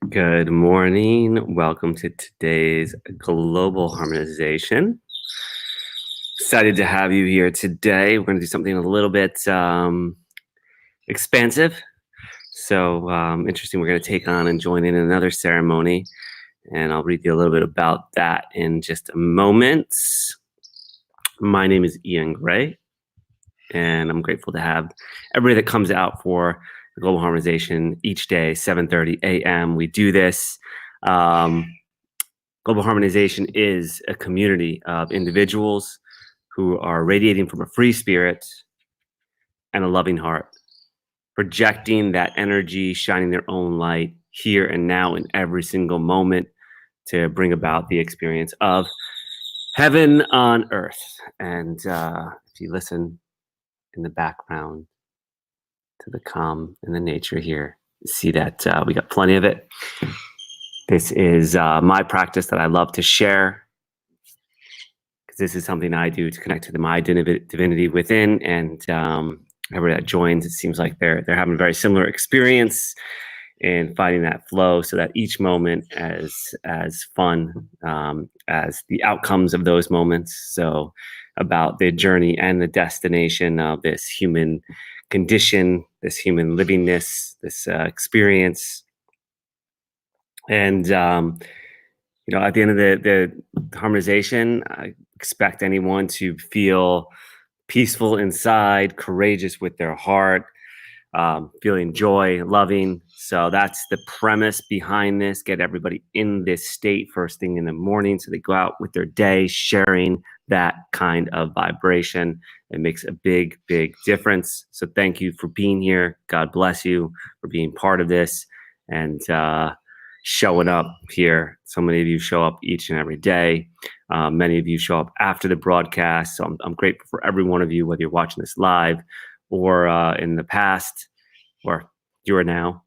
Good morning. Welcome to today's Global Harmonization. Excited to have you here today. We're going to do something a little bit expansive. So interesting. We're going to take on and join in another ceremony. And I'll read you a little bit about that in just a moment. My name is Ian Gray, and I'm grateful to have everybody that comes out for Global Harmonization each day, 7:30 a.m. We do this. Global Harmonization is a community of individuals who are radiating from a free spirit and a loving heart, projecting that energy, shining their own light here and now in every single moment to bring about the experience of heaven on earth. And if you listen in the background to the calm and the nature here, see that we got plenty of it. This is my practice that I love to share, because this is something I do to connect to my divinity within. And everybody that joins, it seems like they're having a very similar experience in finding that flow, so that each moment as fun as the outcomes of those moments. So about the journey and the destination of this human condition, this human livingness, this experience. And at the end of the harmonization, I expect anyone to feel peaceful inside, courageous with their heart, feeling joy, loving. So that's the premise behind this. Get everybody in this state first thing in the morning, so they go out with their day sharing that kind of vibration. It makes a big, big difference. So thank you for being here. God bless you for being part of this and showing up here. So many of you show up each and every day. Many of you show up after the broadcast. So I'm grateful for every one of you, whether you're watching this live or in the past, or you are now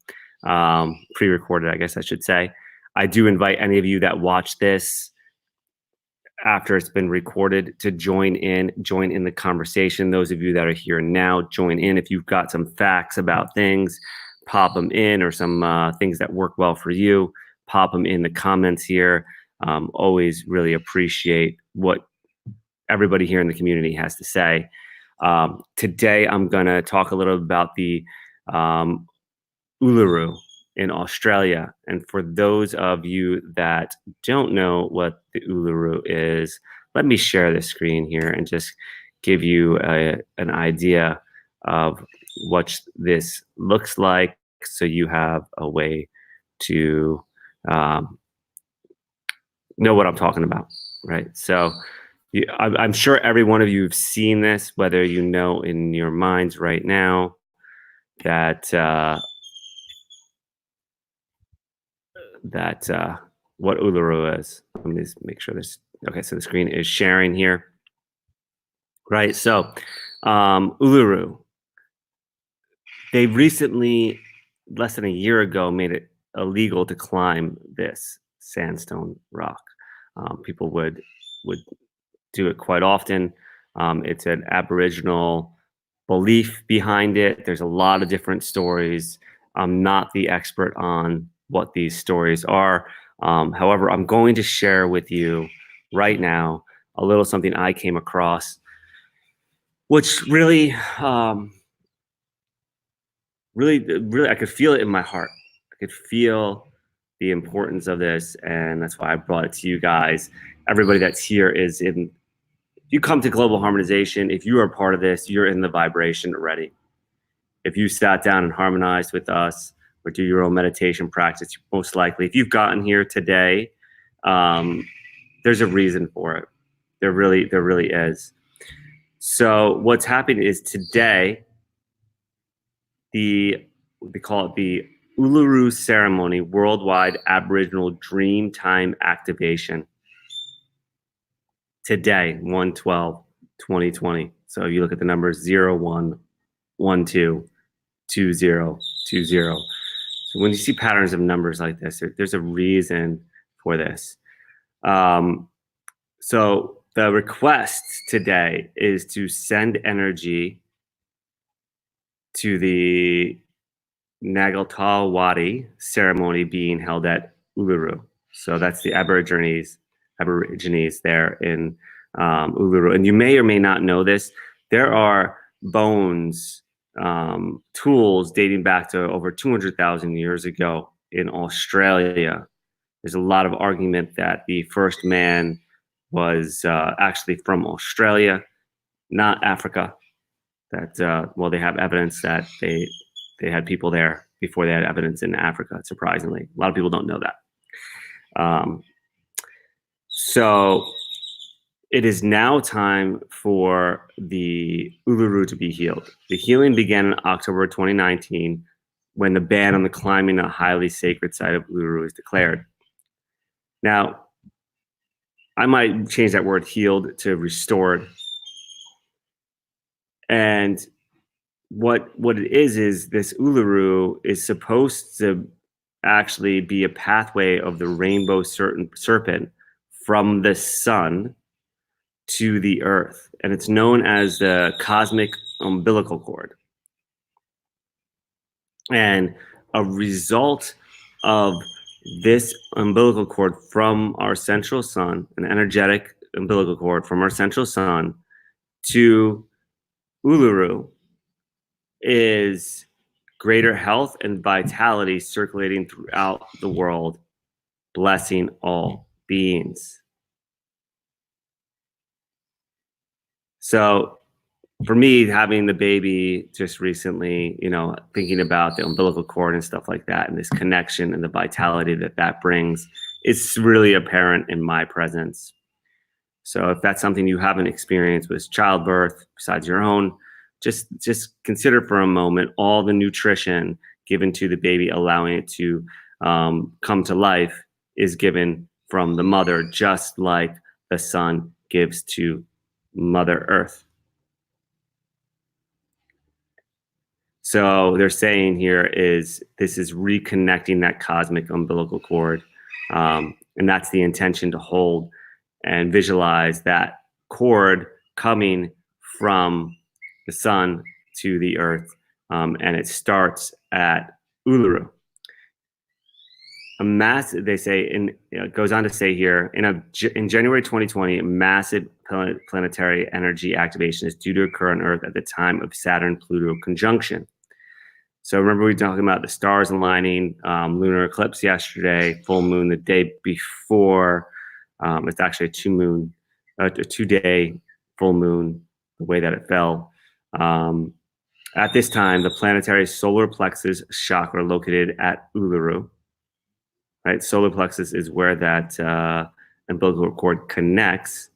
pre-recorded, I guess I should say. I do invite any of you that watch this after it's been recorded to join in the conversation. Those of you that are here now, join in. If you've got some facts about things, pop them in, or some things that work well for you, pop them in the comments here. Always really appreciate what everybody here in the community has to say. Today, I'm going to talk a little about the Uluru in Australia. And for those of you that don't know what the Uluru is, let me share the screen here and just give you an idea of what this looks like, so you have a way to know what I'm talking about, right? So I'm sure every one of you have seen this, whether you know in your minds right now that what Uluru is. Let me just make sure this. Okay, so the screen is sharing here, right? So Uluru, they recently, less than a year ago, made it illegal to climb this sandstone rock. People would do it quite often. It's an Aboriginal belief behind it. There's a lot of different stories. I'm not the expert on what these stories are. However, I'm going to share with you right now a little something I came across, which really, really, I could feel it in my heart. I could feel the importance of this, and that's why I brought it to you guys. Everybody that's here is in. If you come to Global Harmonization, if you are part of this, you're in the vibration already. If you sat down and harmonized with us or do your own meditation practice, most likely, if you've gotten here today, there's a reason for it. There really is. So what's happening is today, they call it the Uluru Ceremony, Worldwide Aboriginal Dreamtime Activation. Today, 1/12/2020. So if you look at the numbers 0112 2020. So when you see patterns of numbers like this, there's a reason for this. So the request today is to send energy to the Nagaltalwadi ceremony being held at Uluru. So that's the Aborigines there in Uluru. And you may or may not know this. There are bones, tools dating back to over 200,000 years ago in Australia. There's a lot of argument that the first man was actually from Australia, not Africa. That well, they have evidence that they had people there before they had evidence in Africa. Surprisingly, a lot of people don't know that. So it is now time for the Uluru to be healed. The healing began in October 2019 when the ban on the climbing a highly sacred site of Uluru was declared. Now, I might change that word healed to restored. And what it is this Uluru is supposed to actually be a pathway of the rainbow serpent from the sun to the earth. And it's known as the cosmic umbilical cord. And a result of this umbilical cord from our central sun, an energetic umbilical cord from our central sun to Uluru, is greater health and vitality circulating throughout the world, blessing all beings. So for me, having the baby just recently, thinking about the umbilical cord and stuff like that, and this connection and the vitality that brings, it's really apparent in my presence. So if that's something you haven't experienced with childbirth, besides your own, just consider for a moment all the nutrition given to the baby, allowing it to come to life, is given from the mother, just like the sun gives to Mother Earth. So they're saying here is this is reconnecting that cosmic umbilical cord. And that's the intention, to hold and visualize that cord coming from the sun to the earth. And it starts at Uluru. They say, it goes on to say here, in January 2020, a massive planetary energy activation is due to occur on Earth at the time of Saturn-Pluto conjunction. So remember, we were talking about the stars aligning, lunar eclipse yesterday, full moon the day before. It's actually a 2-day full moon, the way that it fell. At this time, the planetary solar plexus chakra located at Uluru, right? Solar plexus is where that umbilical cord connects,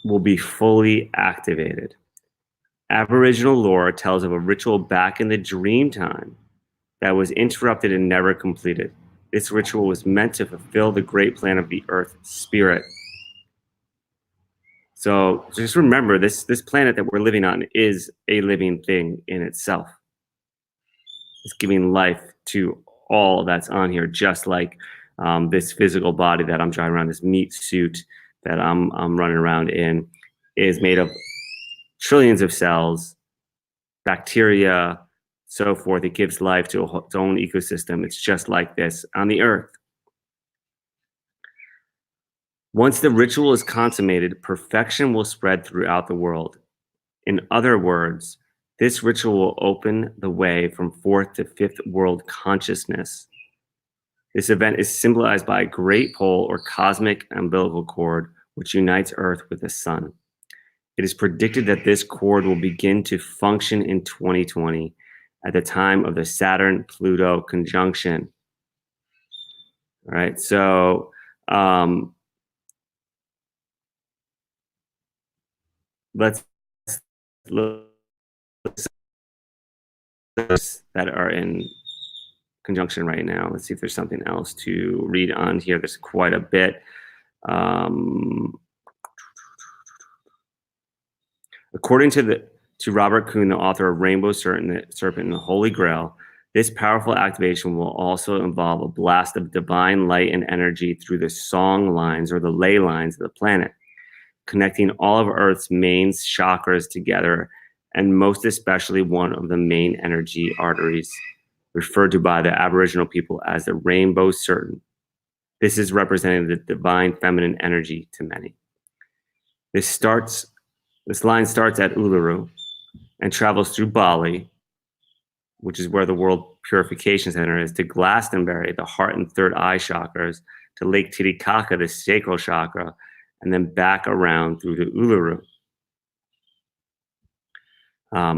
will be fully activated. Aboriginal lore tells of a ritual back in the dream time that was interrupted and never completed. This ritual was meant to fulfill the great plan of the Earth Spirit. So just remember, this planet that we're living on is a living thing in itself. It's giving life to all that's on here, just like this physical body that I'm driving around, this meat suit that I'm running around in, is made of trillions of cells, bacteria, so forth. It gives life to its own ecosystem. It's just like this on the earth. Once the ritual is consummated, perfection will spread throughout the world. In other words, this ritual will open the way from fourth to fifth world consciousness. This event is symbolized by a great pole or cosmic umbilical cord, which unites Earth with the sun. It is predicted that this cord will begin to function in 2020 at the time of the Saturn-Pluto conjunction. All right, so let's look at that are in conjunction right now. Let's see if there's something else to read on here. There's quite a bit. According to Robert Kuhn, the author of Rainbow Serpent and the Holy Grail, this powerful activation will also involve a blast of divine light and energy through the song lines or the ley lines of the planet, connecting all of Earth's main chakras together and most especially one of the main energy arteries, referred to by the Aboriginal people as the rainbow serpent. This is representing the divine feminine energy to many. This line starts at Uluru and travels through Bali, which is where the World Purification Center is, to Glastonbury, the heart and third eye chakras, to Lake Titicaca, the sacral chakra, and then back around through to Uluru.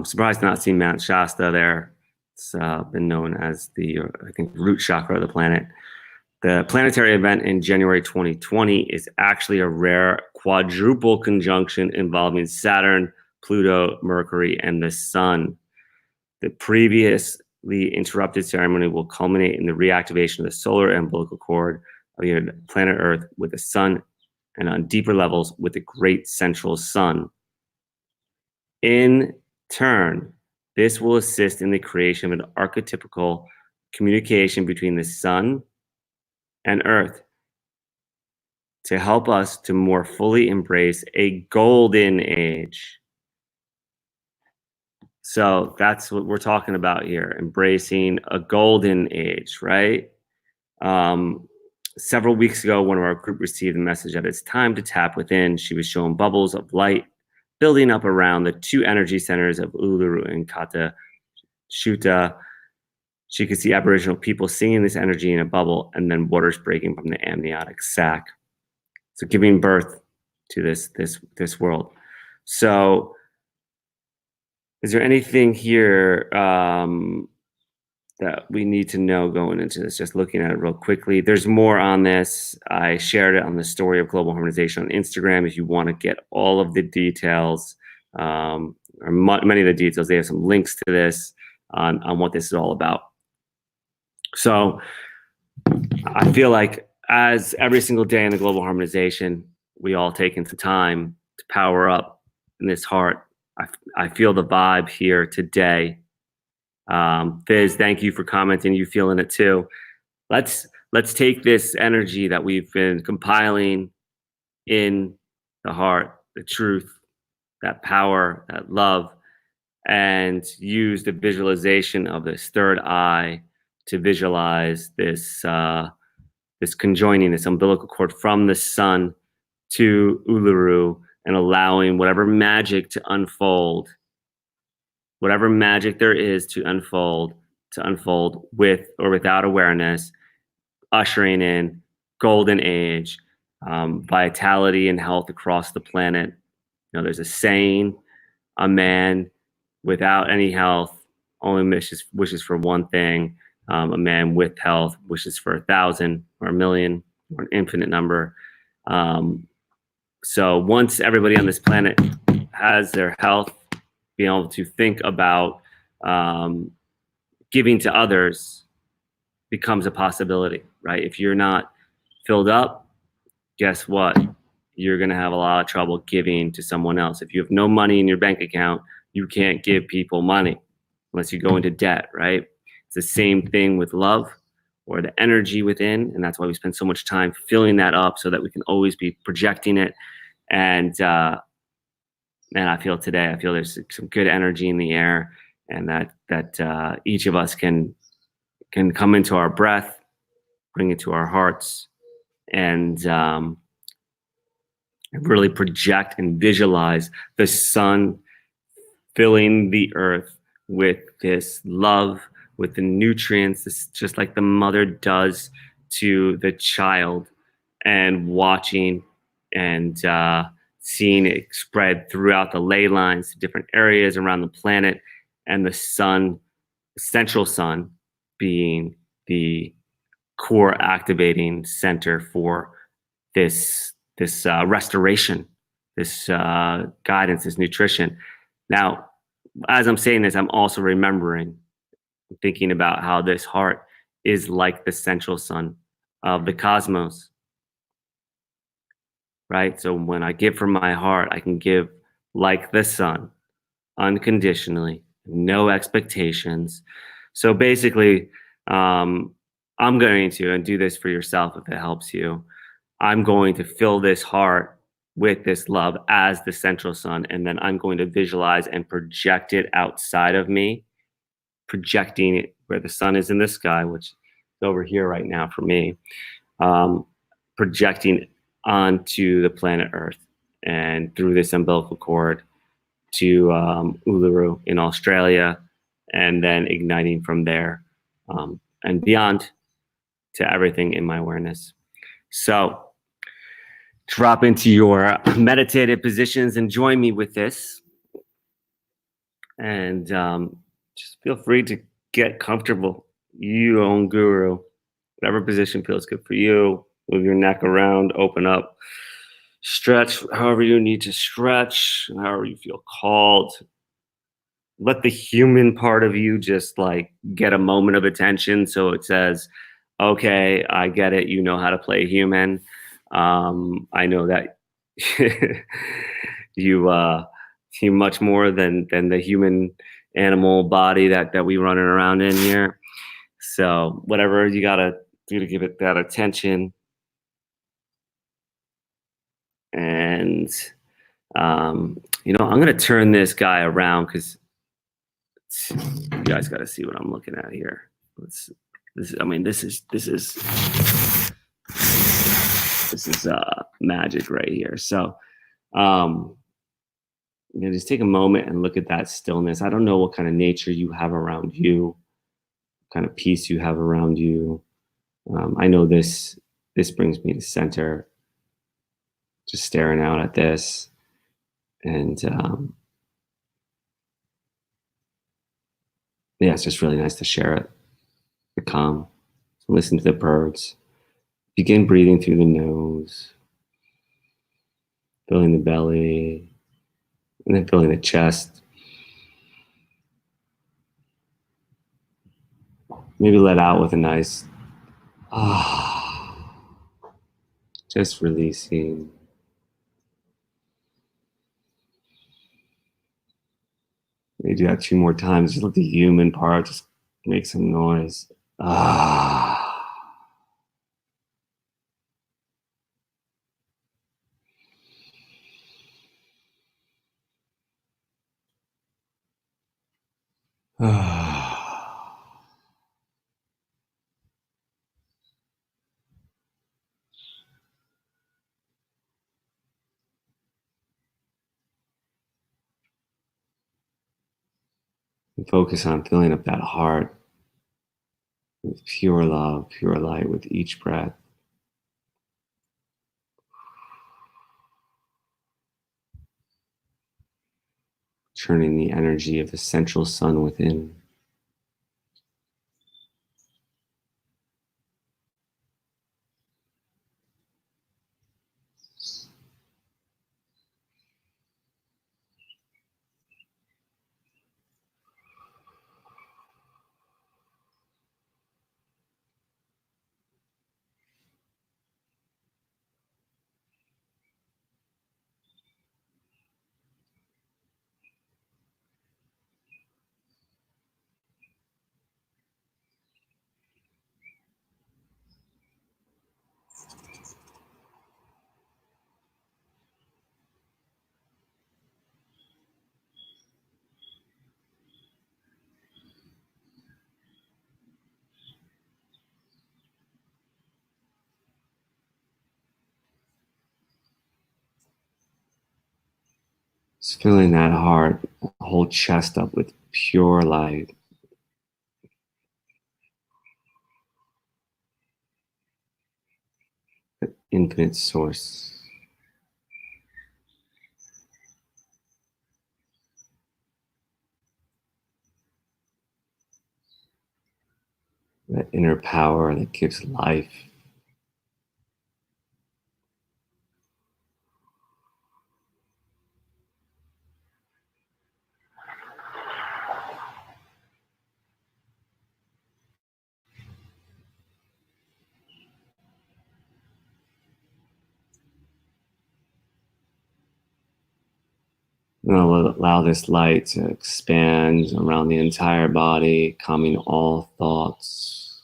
Surprised not seeing Mount Shasta there. It's been known as the, I think, root chakra of the planet. The planetary event in January 2020 is actually a rare quadruple conjunction involving Saturn, Pluto, Mercury, and the Sun. The previously interrupted ceremony will culminate in the reactivation of the solar umbilical cord of the planet Earth with the Sun, and on deeper levels with the great central Sun. In turn, this will assist in the creation of an archetypical communication between the Sun and Earth to help us to more fully embrace a golden age. So that's what we're talking about here, embracing a golden age, right? Several weeks ago, one of our group received a message that it's time to tap within. She was showing bubbles of light building up around the two energy centers of Uluru and Kata Shuta. She could see Aboriginal people singing this energy in a bubble, and then waters breaking from the amniotic sac. So giving birth to this world. So is there anything here that we need to know going into this? Just looking at it real quickly. There's more on this. I shared it on the story of Global Harmonization on Instagram. If you want to get all of the details, or many of the details, they have some links to this on what this is all about. So I feel like as every single day in the Global Harmonization, we all taking some time to power up in this heart. I feel the vibe here today. Fizz, thank you for commenting. You feeling it too. Let's take this energy that we've been compiling in the heart, the truth, that power, that love, and use the visualization of this third eye to visualize this this conjoining, this umbilical cord from the Sun to Uluru, and allowing whatever magic to unfold, whatever magic there is to unfold with or without awareness, ushering in golden age, vitality and health across the planet. You know, there's a saying, a man without any health only wishes for one thing. A man with health wishes for 1,000 or 1,000,000 or an infinite number. So once everybody on this planet has their health, being able to think about giving to others becomes a possibility, right? If you're not filled up, guess what? You're going to have a lot of trouble giving to someone else. If you have no money in your bank account, you can't give people money unless you go into debt, right? It's the same thing with love or the energy within, and that's why we spend so much time filling that up so that we can always be projecting it. And man, I feel there's some good energy in the air, and that each of us can come into our breath, bring it to our hearts, and really project and visualize the Sun filling the earth with this love, with the nutrients, this, just like the mother does to the child, and watching and seeing it spread throughout the ley lines to different areas around the planet, and the Sun, the central Sun, being the core activating center for this restoration, this guidance, this nutrition. Now, as I'm saying this, I'm also remembering, thinking about how this heart is like the central Sun of the cosmos, right? So when I give from my heart, I can give like the Sun, unconditionally, no expectations. So basically, I'm going to, and do this for yourself if it helps you, I'm going to fill this heart with this love as the central sun, and then I'm going to visualize and project it outside of me, projecting it where the sun is in the sky, which is over here right now for me, um, projecting onto the planet Earth and through this umbilical cord to Uluru in Australia, and then igniting from there and beyond to everything in my awareness. So drop into your meditative positions and join me with this. And just feel free to get comfortable. You own guru. Whatever position feels good for you. Move your neck around, open up, stretch however you need to stretch, however you feel called. Let the human part of you just like get a moment of attention. So it says, okay, I get it. You know how to play human. I know that you much more than the human animal body that we running around in here. So whatever you gotta do to give it that attention. And I'm gonna turn this guy around because you guys got to see what I'm looking at here. This is magic right here. So, just take a moment and look at that stillness. I don't know what kind of nature you have around you, what kind of peace you have around you. I know this brings me to center. Just staring out at this, and yeah, it's just really nice to share it. The calm. Listen to the birds. Begin breathing through the nose, filling the belly, and then filling the chest. Maybe let out with a nice just releasing. Maybe do that 2 more times. Just let the human part just make some noise. And focus on filling up that heart with pure love, pure light with each breath. Turning the energy of the central sun within. Just filling that heart, whole chest up with pure light. The infinite source. That inner power that gives life. And I'll allow this light to expand around the entire body, calming all thoughts.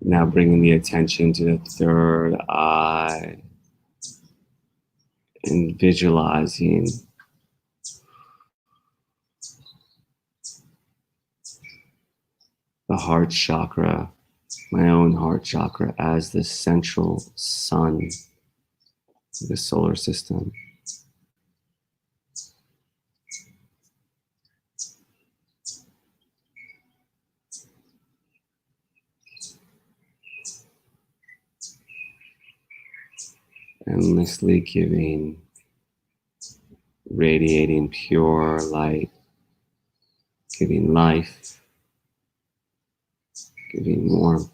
Now bringing the attention to the third eye and visualizing the heart chakra, my own heart chakra, as the central sun of the solar system. Endlessly giving, radiating pure light, giving life, giving warmth,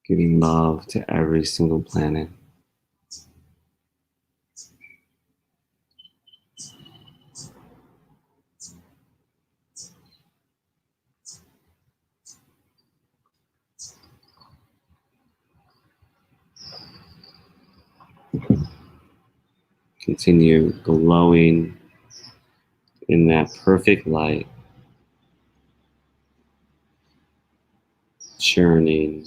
giving love to every single planet. Continue glowing in that perfect light, churning,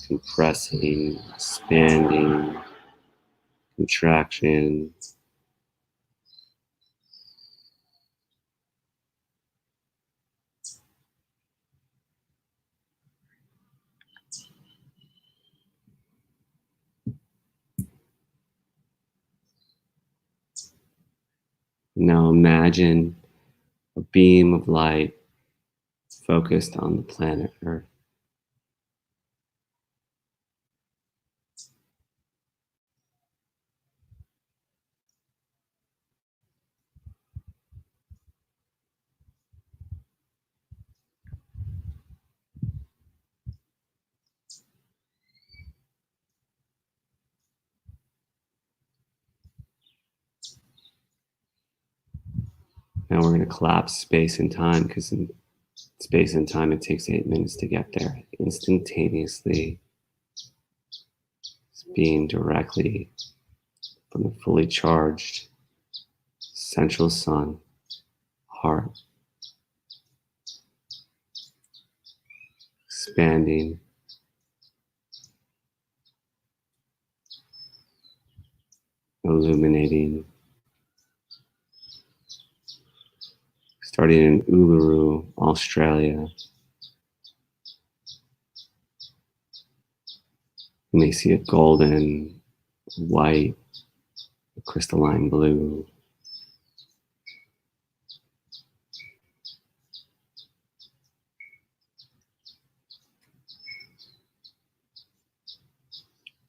compressing, expanding, contraction. Now imagine a beam of light focused on the planet Earth. Now we're going to collapse space and time, because in space and time it takes 8 minutes to get there. Instantaneously, it's being directly from the fully charged central sun, heart, expanding, illuminating, starting in Uluru, Australia. You may see a golden, white, crystalline blue.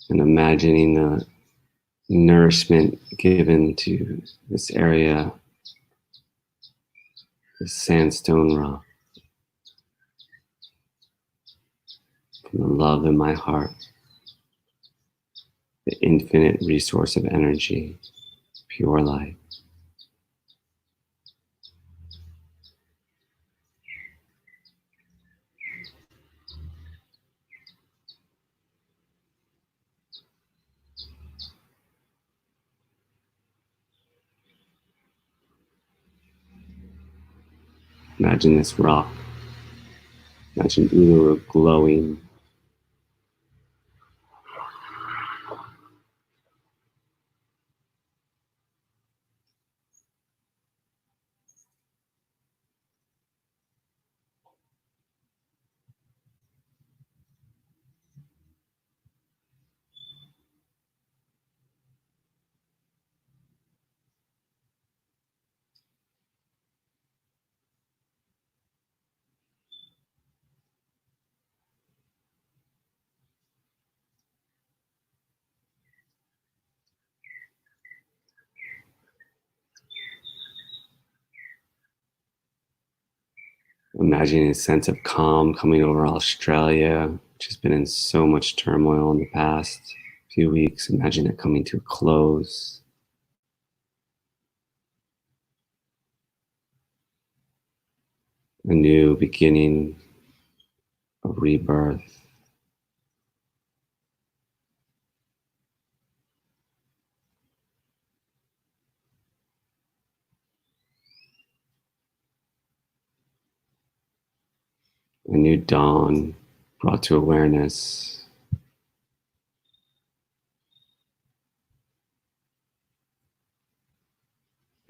And imagining the nourishment given to this area, this sandstone rock, from the love in my heart, the infinite resource of energy, pure light. Imagine this rock. Imagine Uluru glowing. Imagining a sense of calm coming over Australia, which has been in so much turmoil in the past few weeks. Imagine it coming to a close. A new beginning, a rebirth. A new dawn, brought to awareness.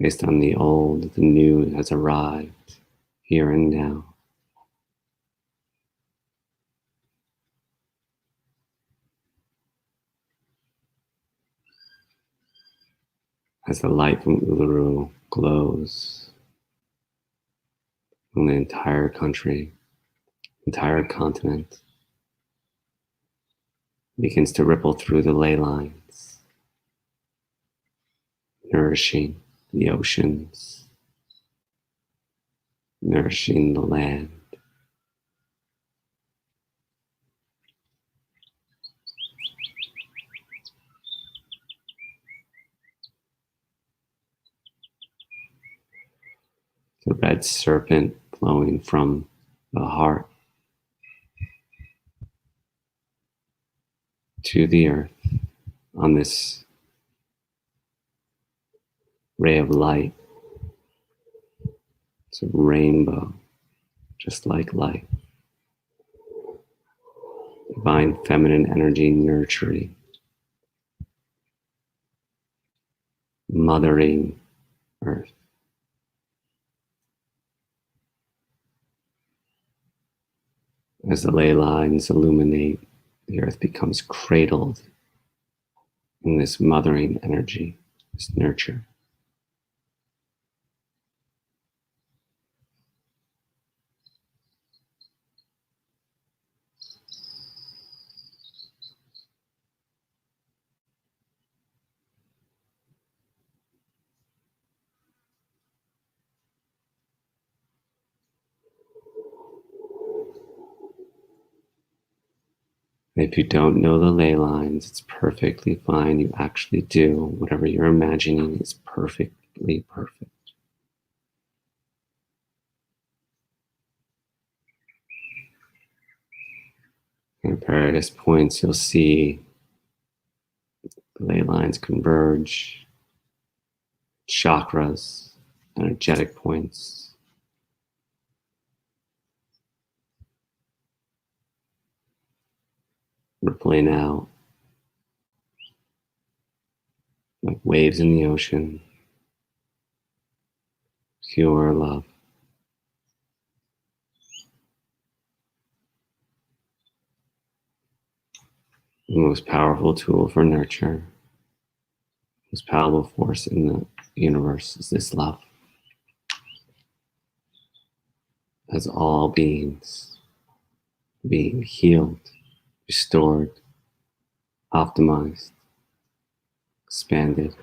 Based on the old, the new has arrived here and now. As the light from Uluru glows on the entire country, entire continent, begins to ripple through the ley lines, nourishing the oceans, nourishing the land. The red serpent flowing from the heart to the earth on this ray of light. It's a rainbow, just like light. Divine feminine energy nurturing, mothering earth. As the ley lines illuminate, the earth becomes cradled in this mothering energy, this nurture. If you don't know the ley lines, it's perfectly fine. You actually do. Whatever you're imagining is perfectly perfect. And at various points, you'll see the ley lines converge, chakras, energetic points. Rippling out like waves in the ocean, pure love. The most powerful tool for nurture, most powerful force in the universe is this love. As all beings being healed, restored, optimized, expanded.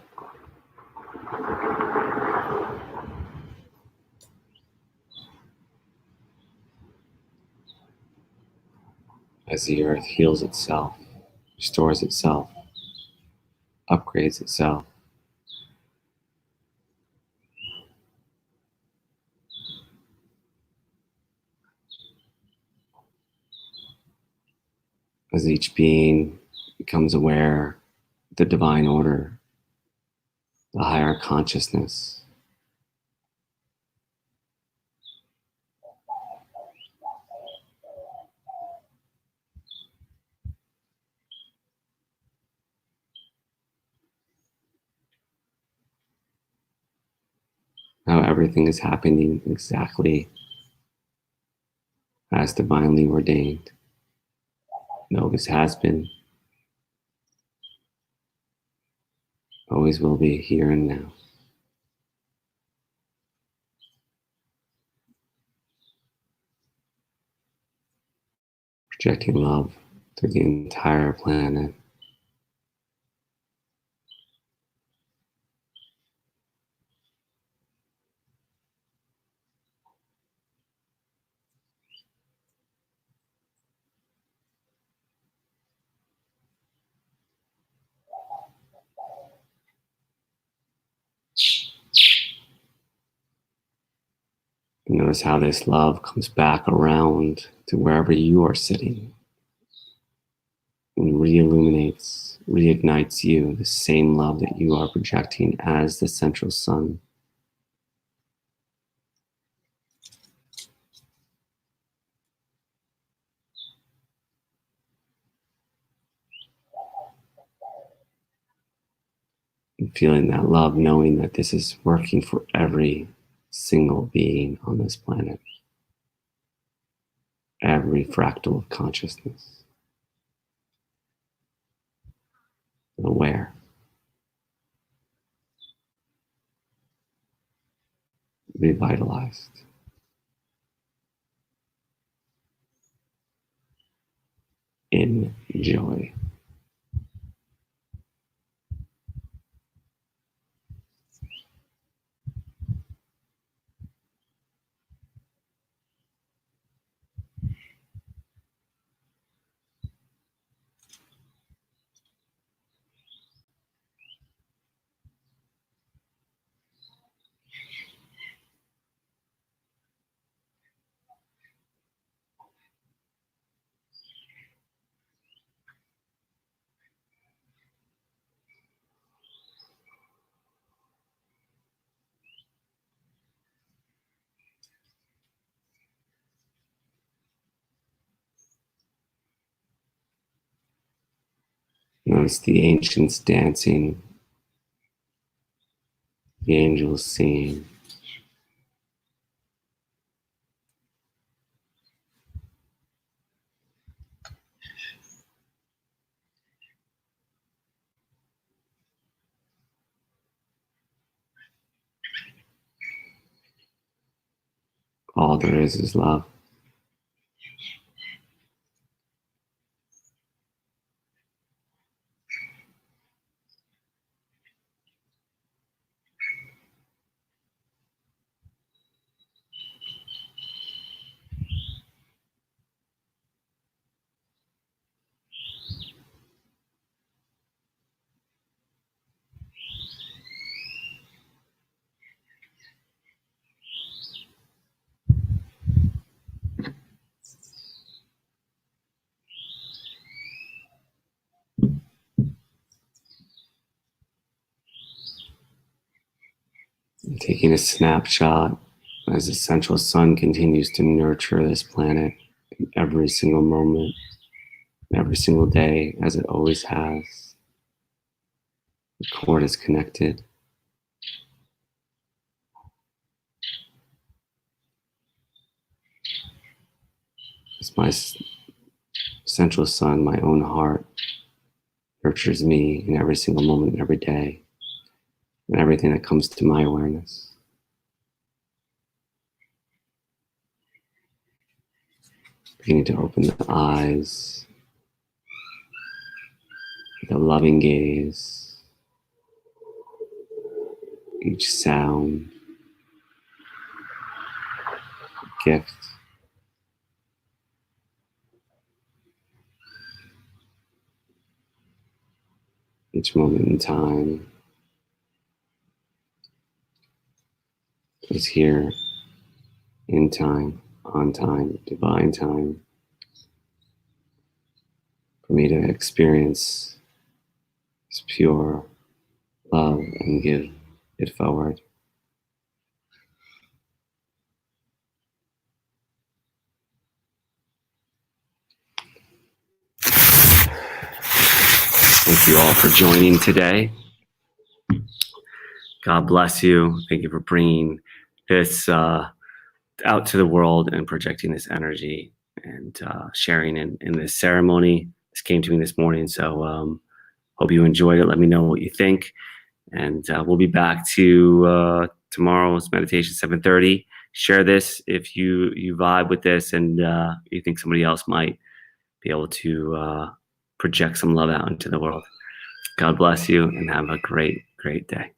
As the earth heals itself, restores itself, upgrades itself. As each being becomes aware of the divine order, the higher consciousness, how everything is happening exactly as divinely ordained. It always has been, always will be, here and now. Projecting love through the entire planet. Notice how this love comes back around to wherever you are sitting and re-illuminates, reignites you, the same love that you are projecting as the central sun. And feeling that love, knowing that this is working for every single being on this planet, every fractal of consciousness, aware, revitalized. Enjoy. Notice the ancients dancing, the angels singing. All there is love. And taking a snapshot as the central sun continues to nurture this planet in every single moment, every single day, as it always has. The cord is connected. As my central sun, my own heart, nurtures me in every single moment, every day, and everything that comes to my awareness. Beginning to open the eyes, with a loving gaze, each sound, gift, each moment in time is here in time, on time, divine time, for me to experience this pure love and give it forward. Thank you all for joining today. God bless you. Thank you for bringing this out to the world and projecting this energy and sharing in this ceremony. This came to me this morning, so hope you enjoyed it. Let me know what you think, and we'll be back to tomorrow's meditation, 7:30. Share this if you vibe with this and you think somebody else might be able to project some love out into the world. God bless you and have a great, great day.